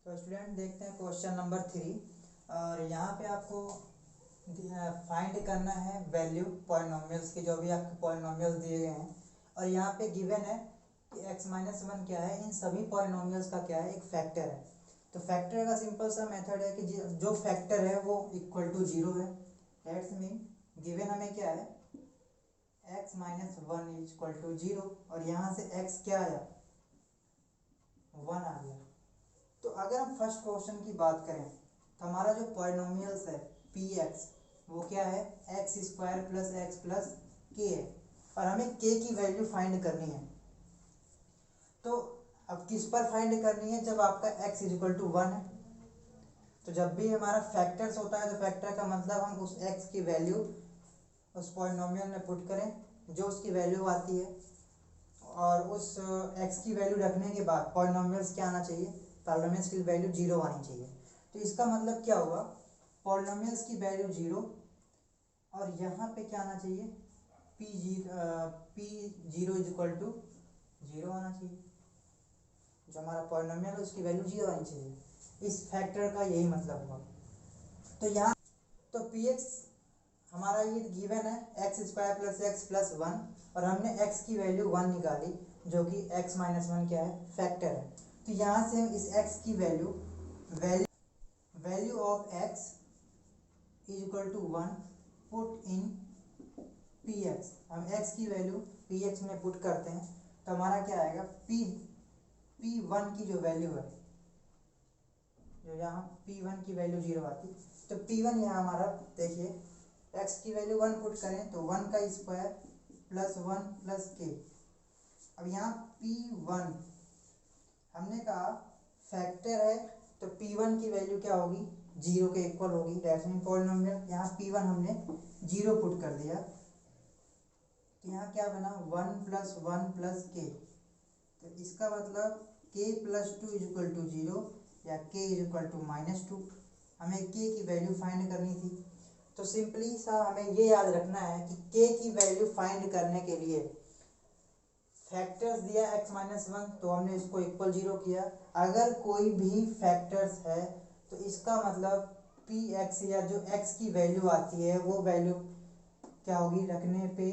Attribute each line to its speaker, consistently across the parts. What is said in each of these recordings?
Speaker 1: तो स्टूडेंट देखते हैं क्वेश्चन नंबर 3। और यहाँ पे आपको फाइंड करना है वैल्यू पॉलिनोमियल्स की, जो भी आपके पॉलिनोमियल्स दिए गए हैं। और यहाँ पे गिवन है कि x-1 क्या है, इन सभी पॉलिनोमियल्स का क्या है, एक फैक्टर है। तो फैक्टर का सिंपल सा मेथड है कि जो फैक्टर है वो इक्वल टू 0 है। दैट्स मीन गिवन हमें क्या है, x-1 इक्वल टू 0, और यहाँ से x क्या आया, 1 आ गया। तो अगर हम फर्स्ट क्वेश्चन की बात करें तो हमारा जो पॉलिनोमियल्स है px वो क्या है, x² plus x plus k है, और हमें k की वैल्यू फाइंड करनी है। तो अब किस पर फाइंड करनी है, जब आपका x इक्वल टू 1 है। तो जब भी हमारा फैक्टर्स होता है तो फैक्टर का मतलब हम उस x की वैल्यू उस पॉलिनोमियल में पुट करें जो उसकी वैल्यू आती है, और उस x की वैल्यू रखने के बाद पॉलिनोमियल्स क्या आना चाहिए, पॉलिनोमियल्स की वैल्यू 0 आनी चाहिए। तो इसका मतलब क्या हुआ, पॉलिनोमियल्स की वैल्यू 0, और यहाँ पे क्या आना चाहिए, p0 इज इक्वल टू 0 आना चाहिए। जो हमारा पॉलिनोमियल है उसकी वैल्यू 0 आनी चाहिए। इस फैक्टर का यही मतलब हुआ। तो यहाँ तो px हमारा ये गिवन है x² प्लस x प्लस 1, और हमने x की वैल्यू 1 निकाली, जो कि x-1 क्या है, फैक्टर है। तो यहाँ से हम इस x की value of x is equal to 1 put in px। हम x की वैल्यू px में पुट करते हैं तो हमारा क्या आएगा, p1 की जो वैल्यू है, जो यहाँ p1 की वैल्यू 0 आती, तो p1 यहाँ हमारा देखिए, x की वैल्यू 1 पुट करें तो 1 का स्क्वायर प्लस 1 प्लस k। अब यहाँ p1 हमने कहा फैक्टर है, तो p1 की वैल्यू क्या होगी, 0 के इक्वल होगी। दैट्स मीन पॉलिनोमियल यहाँ p1 हमने 0 पुट कर दिया, तो यहाँ क्या बना, 1 प्लस 1 प्लस k। तो इसका मतलब k plus 2 is equal to 0 या k इज इक्वल टू -2। हमें k की वैल्यू फाइंड करनी थी। तो सिंपली सा हमें ये याद रखना है कि k की वैल्यू फाइंड करने के लिए फैक्टर्स दिया x-1 तो हमने इसको इक्वल 0 किया। अगर कोई भी फैक्टर्स है तो इसका मतलब px या जो x की वैल्यू आती है वो वैल्यू क्या होगी, रखने पे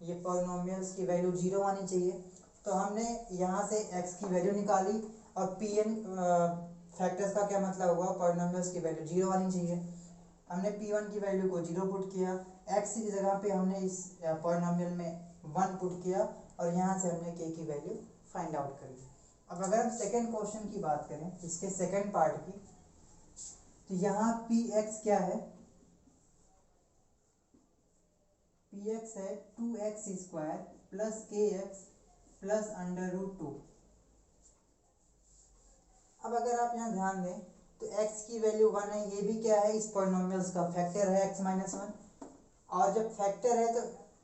Speaker 1: ये पॉलिनोमियल्स की वैल्यू 0 आनी चाहिए। तो हमने यहाँ से x की वैल्यू निकाली, और pn फैक्टर्स का क्या मतलब हुआ, पॉलिनोमियल्स की वैल्यू 0 आनी चाहिए। हमने p1 की वैल्यू को 0 पुट किया, x की जगह पे हमने इस पॉलिनोमियल में 1 पुट किया, और यहाँ से हमने k की वैल्यू फाइंड आउट करी। अब अगर हम सेकेंड क्वेश्चन की बात करें, इसके सेकेंड पार्ट की, तो यहाँ px क्या है, px है 2x² प्लस kx प्लस √2। अब अगर आप यहाँ ध्यान दें तो x की वैल्यू 1 है, ये भी क्या है, इस पॉलिनोमियल्स का फैक्टर है x-1। और जब फैक्टर है तो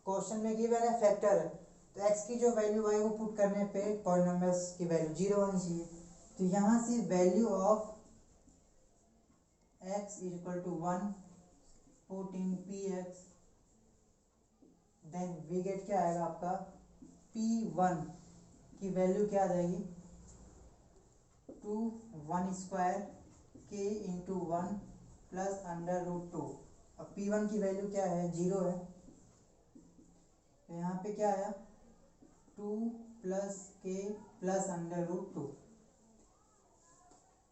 Speaker 1: क्वेश्चन में गिवन है फैक्टर है, तो x की जो वैल्यू आई वो पुट करने पे पॉलिनोमियल्स की वैल्यू 0 होनी चाहिए। तो यहाँ से value of x is equal to 1 put in px, then we get क्या आएगा आपका, p1 की वैल्यू क्या आ जाएगी, 2 1² k इंटू 1 प्लस √2। अब p1 की वैल्यू क्या है, 0 है, तो यहाँ पे क्या आया, 2 प्लस k प्लस √2।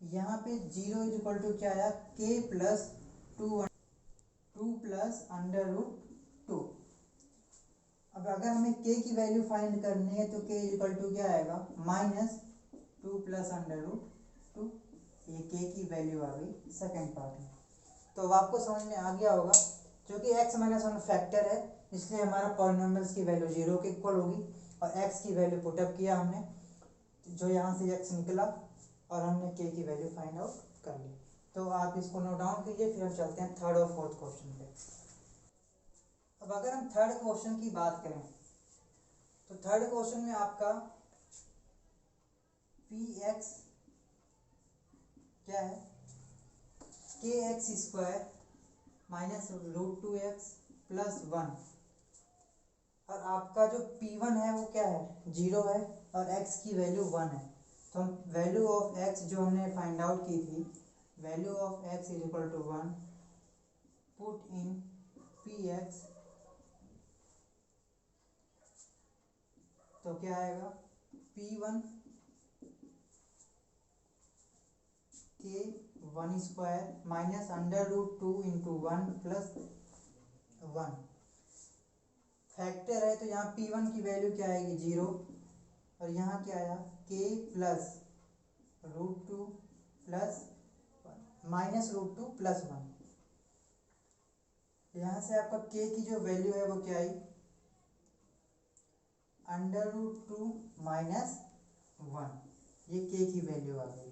Speaker 1: यहाँ पे 0 इज इक्वल टू क्या आया, k प्लस 2 प्लस √2। अब अगर हमें k की वैल्यू फाइंड करनी है तो k इज इक्वल टू क्या आएगा, -2 प्लस √2। ये k की वैल्यू आ गई सेकेंड पार्ट में। तो अब आपको समझ में आ गया होगा, क्योंकि x-1 फैक्टर है इसलिए हमारा पॉलिनोमियल्स की वैल्यू 0 के इक्वल होगी, और x की वैल्यू पुटअप किया हमने, जो यहाँ से x निकला, और हमने k की वैल्यू फाइंड आउट कर ली। तो आप इसको नोट डाउन कीजिए, फिर हम चलते हैं थर्ड और फोर्थ क्वेश्चन पे। अब अगर हम थर्ड क्वेश्चन की बात करें तो थर्ड क्वेश्चन में आपका px क्या है, kx² माइनस √2x प्लस 1, और आपका जो p1 है वो क्या है, 0 है, और x की वैल्यू 1 है। तो हम वैल्यू ऑफ एक्स जो हमने फाइंड आउट की थी, value of X is equal to 1, put in P X, तो क्या आएगा P1 के 1 square minus under root 2 into 1 plus 1। Factor है तो यहाँ P1 की वैल्यू क्या आएगी 0, और यहाँ क्या आया k plus root 2 plus minus root 2 plus 1। यहाँ से आपका k की जो वैल्यू है वो क्या आई अंडर रूट 2 माइनस 1, ये k की वैल्यू आ गई।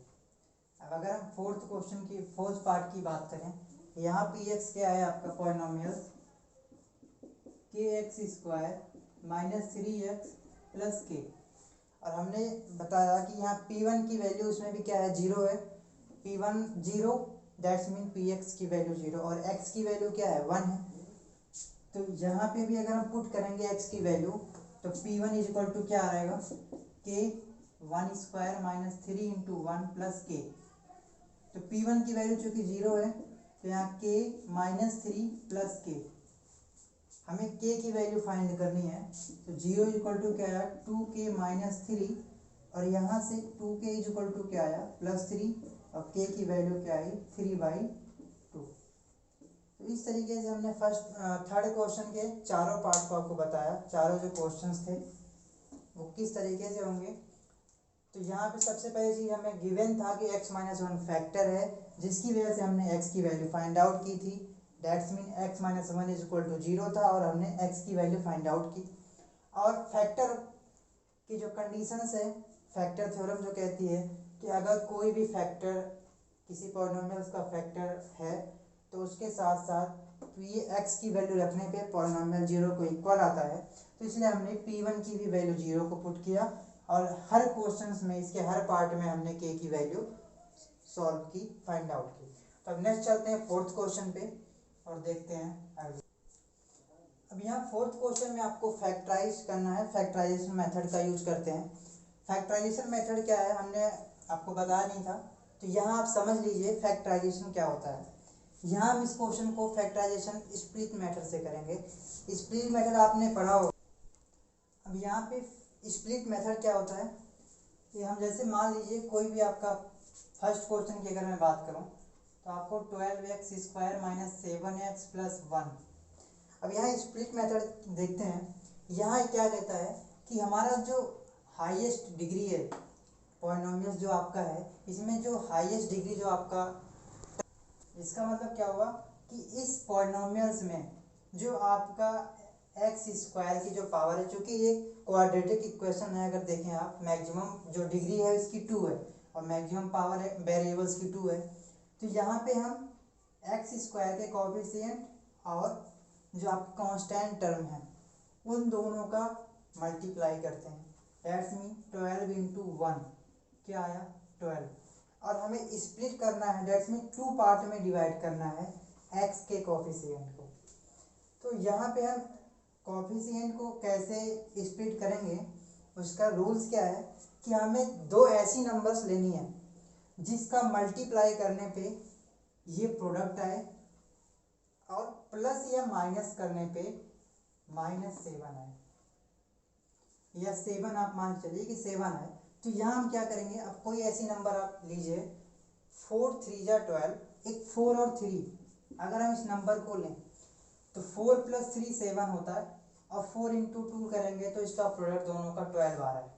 Speaker 1: अब अगर हम फोर्थ क्वेश्चन की फोर्थ पार्ट की बात करें, यहाँ पी एक्स क्या है आपका पॉलिनोमियल के x square minus 3x plus के, और हमने बताया कि यहाँ P1 की वैल्यू उसमें भी क्या है 0 है, P1 0 that's mean P x की वैल्यू 0 और x की वैल्यू क्या है 1 है। तो यहाँ पे भी अगर हम पुट करेंगे x की वैल्यू तो P1 इज इक्वल टू क्या आएगा k 1 square minus 3 into 1 plus के। तो P1 की वैल्यू चूंकि 0 है तो यहाँ k माइनस 3 प्लस के, हमें k की वैल्यू फाइंड करनी है। तो 0 इज इक्वल टू क्या आया 2k माइनस 3, और यहाँ से 2k इज इक्वल टू क्या आया प्लस 3, और k की वैल्यू क्या आई 3/2। तो इस तरीके से हमने थर्ड क्वेश्चन के चारों पार्ट को आपको बताया, चारों जो क्वेश्चंस थे वो किस तरीके से होंगे। तो यहाँ पे सबसे पहली चीज़ हमें गिवन था कि x माइनस 1 फैक्टर है, जिसकी वजह से हमने x की वैल्यू फाइंड आउट की थी, that's mean x minus 1 is equal to 0 था, और हमने x की वैल्यू फाइंड आउट की। और फैक्टर की जो कंडीशंस है, फैक्टर थ्योरम जो कहती है कि अगर कोई भी फैक्टर किसी पॉलिनोमियल्स का फैक्टर है तो उसके साथ साथ तो ये x की वैल्यू रखने पे पॉलिनोमियल 0 को इक्वल आता है। तो इसलिए हमने P1 की भी वैल्यू 0 को पुट किया, और हर क्वेश्चंस में इसके हर पार्ट में हमने k की वैल्यू सॉल्व की, फाइंड आउट की। तो अब नेक्स्ट चलते हैं फोर्थ क्वेश्चन पे और देखते हैं आगे। अब यहाँ फोर्थ क्वेश्चन में आपको फैक्टराइज करना है, फैक्टराइजेशन मेथड का यूज करते हैं। फैक्टराइजेशन मेथड क्या है हमने आपको बताया नहीं था, तो यहाँ आप समझ लीजिए फैक्टराइजेशन क्या होता है। यहाँ हम इस क्वेश्चन को फैक्टराइजेशन स्प्लिट मेथड से करेंगे। स्प्लिट मेथड आपने पढ़ा होगा। अब यहाँ पे स्प्लिट मेथड क्या होता है कि हम जैसे मान लीजिए कोई भी आपका फर्स्ट क्वेश्चन की अगर मैं बात करूँ तो आपको 12x square minus 7x plus 1। अब यहाँ स्प्लिट मेथड देखते हैं, यहाँ क्या कहता है कि हमारा जो हाईएस्ट डिग्री है पॉलिनोमियल जो आपका है, इसमें जो हाईएस्ट डिग्री जो आपका, इसका मतलब क्या हुआ कि इस पॉलिनोमियल्स में जो आपका एक्स स्क्वायर की जो पावर है, चूंकि ये क्वाड्रेटिक इक्वेशन है, अगर देखें आप मैक्सिमम जो डिग्री है इसकी 2 है और मैक्सिमम पावर है वेरिएबल्स की 2 है। तो यहाँ पे हम एक्स स्क्वायर के कोएफिशिएंट और जो आपका कांस्टेंट टर्म है उन दोनों का मल्टीप्लाई करते हैं, दैट्स मीन 12 इंटू 1 क्या आया 12, और हमें स्प्लिट करना है, दैट्स मीन 2 पार्ट में डिवाइड करना है एक्स के कोएफिशिएंट को। तो यहाँ पे हम कोएफिशिएंट को कैसे स्प्लिट करेंगे, उसका रूल्स क्या है कि हमें दो ऐसी नंबर्स लेनी है जिसका मल्टीप्लाई करने पे ये प्रोडक्ट आए और प्लस या माइनस करने पे -7 आए, या 7 आप मान चलिए कि 7 आए। तो यहाँ हम क्या करेंगे, अब कोई ऐसी नंबर आप लीजिए 4 3 जा 12, एक 4 और 3, अगर हम इस नंबर को लें तो 4 + 3 7 होता है, और 4 इंटू 2 करेंगे तो इसका प्रोडक्ट दोनों का 12 आ रहा है।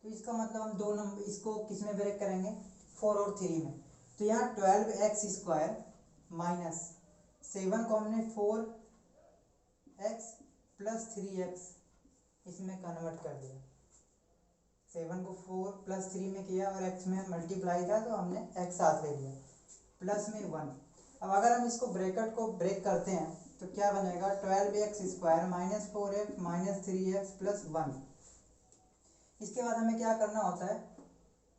Speaker 1: तो इसका मतलब हम दो नंबर इसको किस में ब्रेक करेंगे 4 और 3 में। तो यहाँ 12x स्क्वायर माइनस 7 को हमने 4x प्लस 3x इसमें कन्वर्ट कर दिया, 7 को 4 + 3 में किया और x में मल्टीप्लाई था तो हमने x साथ ले लिया, प्लस में 1। अब अगर हम इसको ब्रैकेट को ब्रेक करते हैं तो क्या बनेगा 12x square minus 4x minus 3x plus 1। इसके बाद हमें क्या करना होता है,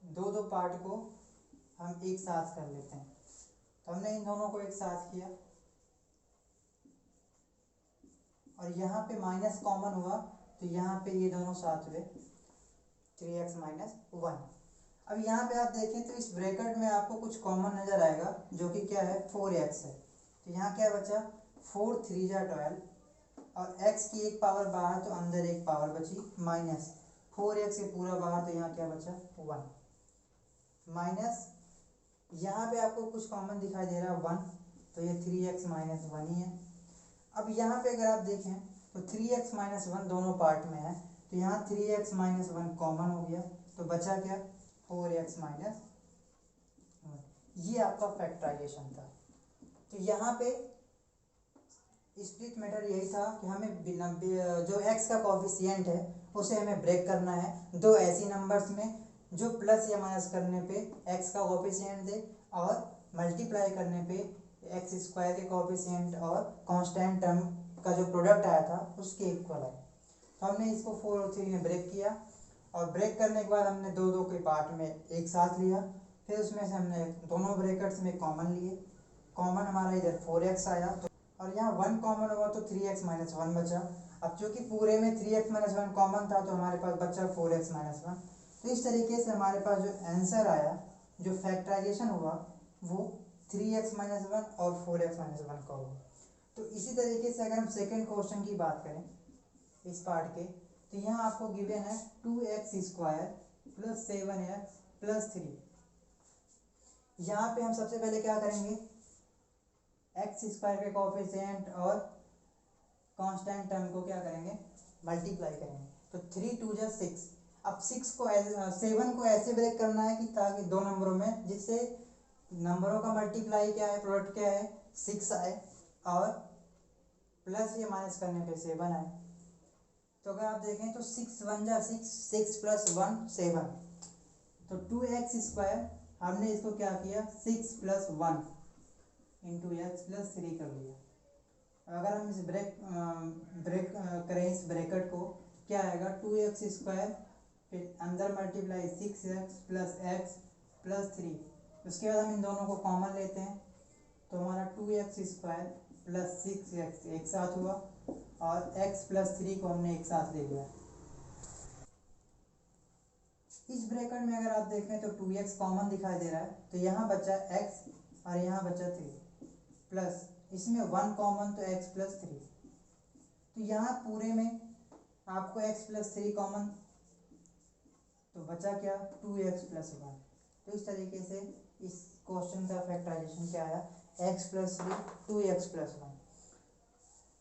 Speaker 1: दो दो पार्ट को हम एक साथ कर लेते हैं। तो हमने इन दोनों को एक साथ किया और यहाँ पे माइनस कॉमन हुआ तो यहाँ पे ये दोनों साथ हुए 3x - 1। अब यहाँ पे आप देखें तो इस ब्रैकेट में आपको कुछ कॉमन नज़र आएगा जो कि क्या है 4x है। तो यहाँ क्या बचा 4 3 जा 12 और x की एक पावर बाहर तो अंदर एक पावर बची माइनस 4x से पूरा बाहर तो यहाँ क्या बचा 1 माइनस यहाँ पे आपको कुछ कॉमन दिखाई दे रहा है 1 तो ये 3x माइनस 1 ही है। अब यहाँ पे अगर आप देखें तो 3x माइनस 1 दोनों पार्ट में है तो यहाँ 3x माइनस 1 कॉमन हो गया तो बचा क्या 4x माइनस 1। ये आपका फैक्टराइजेशन था। तो यहाँ पे स्प्लिट मेथड यही था कि हमें जो x का कोफिशिएंट है उसे हमें ब्रेक करना है दो ऐसी नंबर्स में जो प्लस या माइनस करने पे x का कोफिशिएंट दे और मल्टीप्लाई करने पे एक्स स्क्वायर के कोफिशिएंट और कांस्टेंट टर्म का जो प्रोडक्ट आया था उसके इक्वल है। तो हमने इसको 4 और 3 में ब्रेक किया और ब्रेक करने के बाद हमने दो दो के पार्ट में एक साथ लिया, फिर उसमें से हमने दोनों ब्रैकेट्स में कॉमन लिए। कॉमन हमारा इधर 4x आया तो और यहाँ 1 कॉमन हुआ तो 3x माइनस 1 बचा। अब चूँकि पूरे में 3x माइनस 1 कॉमन था तो हमारे पास बचा 4x माइनस 1। तो इस तरीके से हमारे पास जो आंसर आया जो फैक्टराइजेशन हुआ वो 3x माइनस 1 और 4x माइनस 1 का हुआ। तो इसी तरीके से अगर हम सेकेंड क्वेश्चन की बात करें इस पार्ट के तो यहाँ आपको गिवन है 2x square plus 7x plus 3। यहाँ पे हम सबसे पहले क्या करेंगे एक्स स्क्वायर के कोफिशिएंट और कांस्टेंट टर्म को क्या करेंगे मल्टीप्लाई करेंगे। तो 3 2 जा 6। अब 7 को ऐसे ब्रेक करना है कि ताकि दो नंबरों में जिससे नंबरों का मल्टीप्लाई क्या है प्रोडक्ट क्या है 6 आए और प्लस या माइनस करने पे 7 आए। तो अगर आप देखें तो 6 1 जा 6 6 प्लस 1 7 तो 2x स्क्वायर हमने इसको क्या किया 6 प्लस 1 इंटू एक्स प्लस 3 कर लिया। अगर हम इस ब्रेक करें इस ब्रैकेट को क्या आएगा 2x स्क्वायर फिर अंदर multiply 6x plus x plus 3। उसके बाद हम इन दोनों को कॉमन लेते हैं तो हमारा 2x स्क्वायर प्लस 6x एक साथ हुआ और x प्लस 3 को हमने एक साथ ले लिया। इस ब्रैकेट में अगर आप देखें तो 2x कॉमन दिखाई दे रहा है तो यहाँ बचा x और यहाँ बचा 3 प्लस इसमें 1 कॉमन तो x प्लस 3। तो यहाँ पूरे में आपको x प्लस 3 कॉमन तो बचा क्या 2x प्लस 1। तो इस तरीके से इस क्वेश्चन का फैक्टराइजेशन क्या आया x प्लस 3 2x प्लस 1।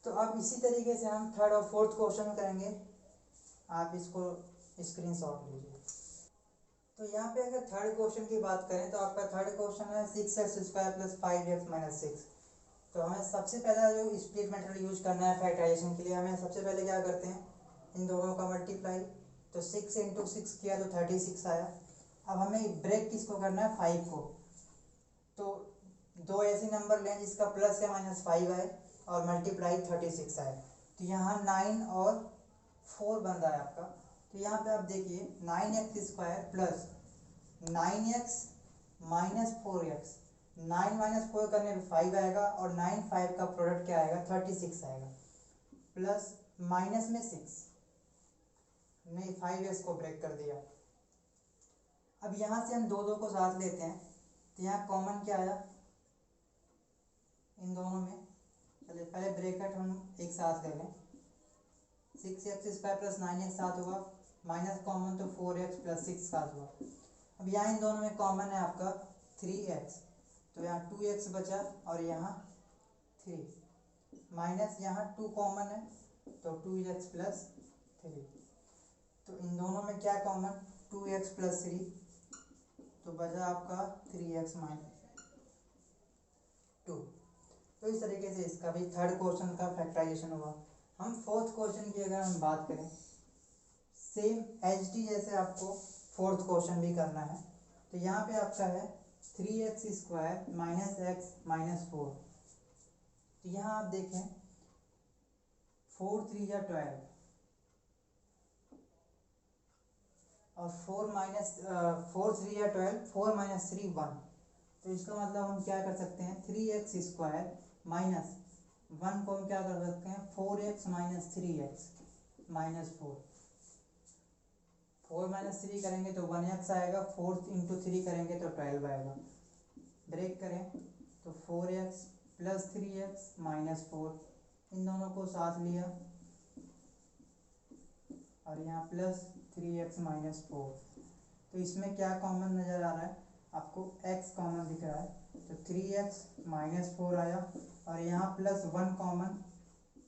Speaker 1: तो अब इसी तरीके से हम थर्ड और फोर्थ क्वेश्चन करेंगे। आप इसको स्क्रीनशॉट लीजिए। तो यहाँ पे अगर थर्ड क्वेश्चन की बात करें तो आपका थर्ड क्वेश्चन है 6x square plus 5x minus 6। तो हमें सबसे पहला जो स्प्लिट मेथड यूज करना है फैक्टराइजेशन के लिए हमें सबसे पहले क्या करते हैं इन दोनों का मल्टीप्लाई। तो 6 इंटू 6 किया तो 36 आया। अब हमें ब्रेक किसको करना है 5 को। तो दो ऐसे नंबर लें जिसका प्लस या माइनस 5 आए और मल्टीप्लाई 36 आए। तो यहाँ 9 और 4 बन रहा है आपका। तो यहाँ पे आप देखिए 9x square plus 9x minus 4x 9 minus 4 करने पे 5 आएगा और 9 5 का प्रोडक्ट क्या आएगा 36 आएगा प्लस माइनस में 6 ने 5x को ब्रेक कर दिया। अब यहाँ से हम दो दो को साथ लेते हैं तो यहाँ कॉमन क्या आया इन दोनों में। चलिए पहले ब्रैकेट हम एक साथ ले लें 6x स्क्वायर प्लस 9x साथ हुआ माइनस कॉमन तो 4x प्लस 6 साथ हुआ। अब यहाँ इन दोनों में कॉमन है आपका 3x तो यहाँ 2x बचा और यहाँ 3 माइनस यहाँ 2 कॉमन है तो 2x प्लस 3। तो इन दोनों में क्या कॉमन 2x प्लस 3 तो बचा आपका 3x माइनस 2। तो इस तरीके से इसका भी थर्ड क्वेश्चन का फैक्टराइजेशन हुआ। हम फोर्थ क्वेश्चन की अगर हम बात करें सेम एच डी जैसे आपको फोर्थ क्वेश्चन भी करना है। तो यहाँ पे आपका है 3x square minus x minus 4। तो यहाँ आप देखें 4 3 या 12 और 4 3 या 12 4 माइनस 3 1। तो इसका मतलब हम क्या कर सकते हैं 3x स्क्वायर माइनस 1 को हम क्या कर सकते हैं 4x minus 3x minus 4। 4 minus 3 करेंगे तो 1x आएगा, 4 इंटू 3 करेंगे तो 12 आएगा। ब्रेक करें तो 4x प्लस 3x माइनस 4, इन दोनों को साथ लिया और यहाँ प्लस 3x माइनस 4। तो इसमें क्या कॉमन नज़र आ रहा है आपको, x कॉमन दिख रहा है, तो 3x माइनस 4 आया और यहाँ plus 1 common,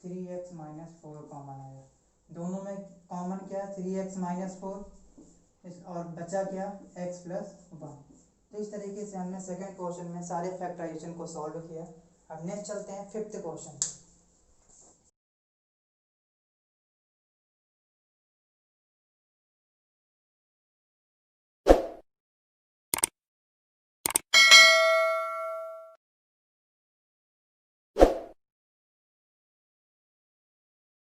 Speaker 1: 3x minus 4 common आया। दोनों में कॉमन क्या है 3x माइनस 4, और बचा क्या x प्लस 1। तो इस तरीके से हमने सेकंड क्वेश्चन में सारे फैक्टराइजेशन को सॉल्व किया। अब नेक्स्ट चलते हैं फिफ्थ क्वेश्चन।